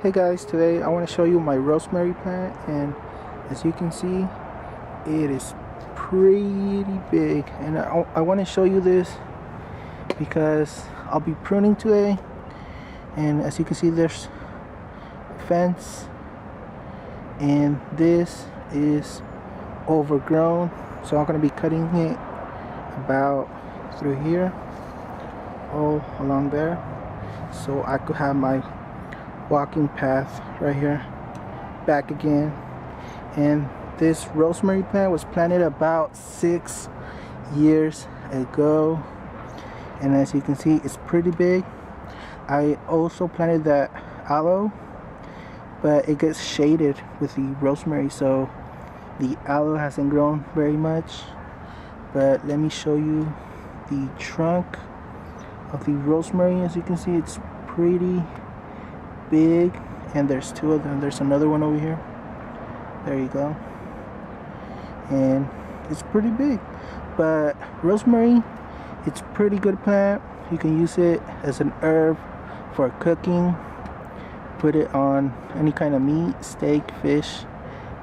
Hey guys, today I want to show you my rosemary plant, and as you can see it is pretty big, and I want to show you this because I'll be pruning today, and as you can see there's a fence and this is overgrown, so I'm going to be cutting it about through here all along there so I could have my walking path right here back again. And this rosemary plant was planted about 6 years ago, and as you can see it's pretty big. I also planted that aloe, but it gets shaded with the rosemary, so the aloe hasn't grown very much. But let me show you the trunk of the rosemary. As you can see, it's pretty big, and there's two of them. There's another one over here. There you go. And it's pretty big. But rosemary, it's pretty good plant. You can use it as an herb for cooking. Put it on any kind of meat, steak, fish,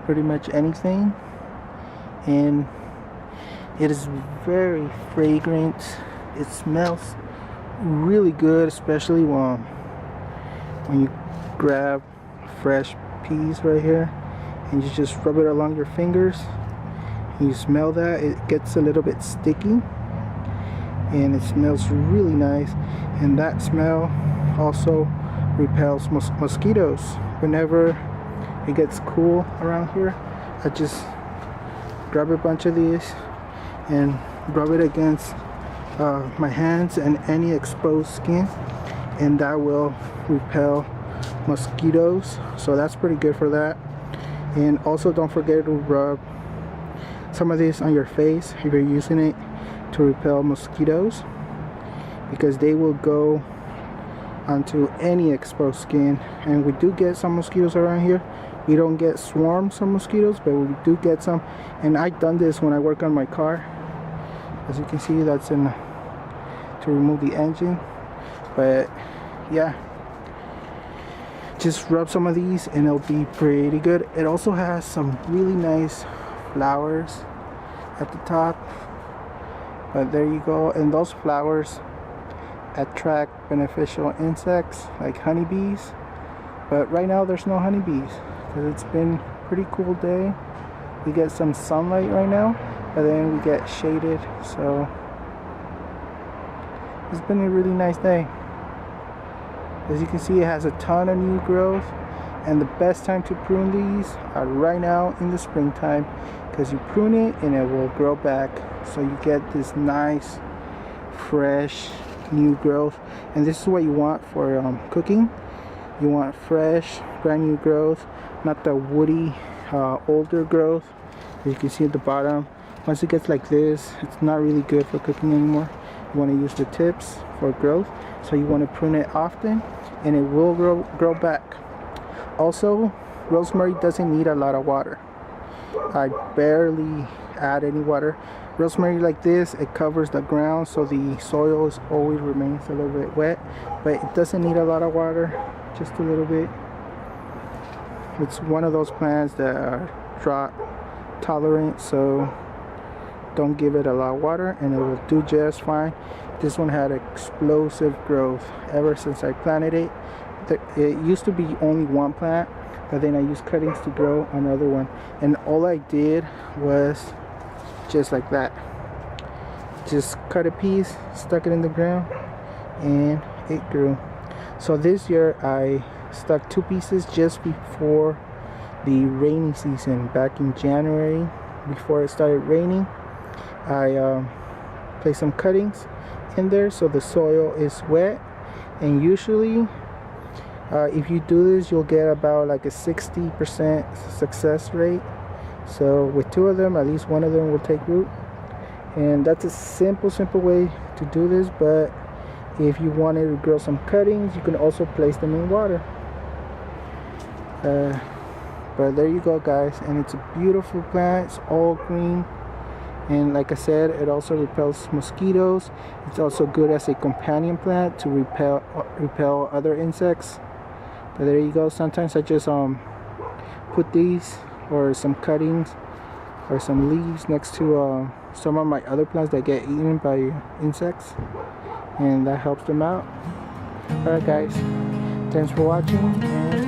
pretty much anything. And it is very fragrant. It smells really good, especially when you grab fresh peas right here and you just rub it along your fingers and you smell that. It gets a little bit sticky and it smells really nice, and that smell also repels mosquitoes. Whenever it gets cool around here, I just grab a bunch of these and rub it against my hands and any exposed skin, and that will repel mosquitoes, so that's pretty good for that. And also don't forget to rub some of this on your face if you're using it to repel mosquitoes, because they will go onto any exposed skin. And we do get some mosquitoes around here. We don't get swarms of mosquitoes, but we do get some, and I've done this when I work on my car. As you can see, that's in to remove the engine. But yeah, just rub some of these and it'll be pretty good. It also has some really nice flowers at the top, but there you go. And those flowers attract beneficial insects like honeybees, but right now there's no honeybees because it's been a pretty cool day. We get some sunlight right now, but then we get shaded, so it's been a really nice day. As you can see, it has a ton of new growth, and the best time to prune these are right now in the springtime, because you prune it and it will grow back, so you get this nice fresh new growth. And this is what you want for cooking. You want fresh brand new growth, not the woody older growth. As you can see at the bottom, once it gets like this, it's not really good for cooking anymore. You want to use the tips for growth, so you want to prune it often and it will grow back. Also, rosemary doesn't need a lot of water. I barely add any water. Rosemary like this, it covers the ground, so the soil always remains a little bit wet, but it doesn't need a lot of water, just a little bit. It's one of those plants that are drought tolerant, so don't give it a lot of water and it will do just fine. This one had explosive growth ever since I planted it. It used to be only one plant, but then I used cuttings to grow another one, and all I did was just like that, just cut a piece, stuck it in the ground, and it grew. So this year I stuck 2 pieces just before the rainy season, back in January, before it started raining. I placed some cuttings in there so the soil is wet, and usually if you do this you'll get about like a 60% success rate. So with 2 of them, at least one of them will take root, and that's a simple way to do this. But if you wanted to grow some cuttings, you can also place them in water. But there you go guys, and it's a beautiful plant. It's all green, and like I said, it also repels mosquitoes. It's also good as a companion plant to repel other insects. But there you go. Sometimes I just put these or some cuttings or some leaves next to some of my other plants that get eaten by insects, and that helps them out. Alright guys, thanks for watching, and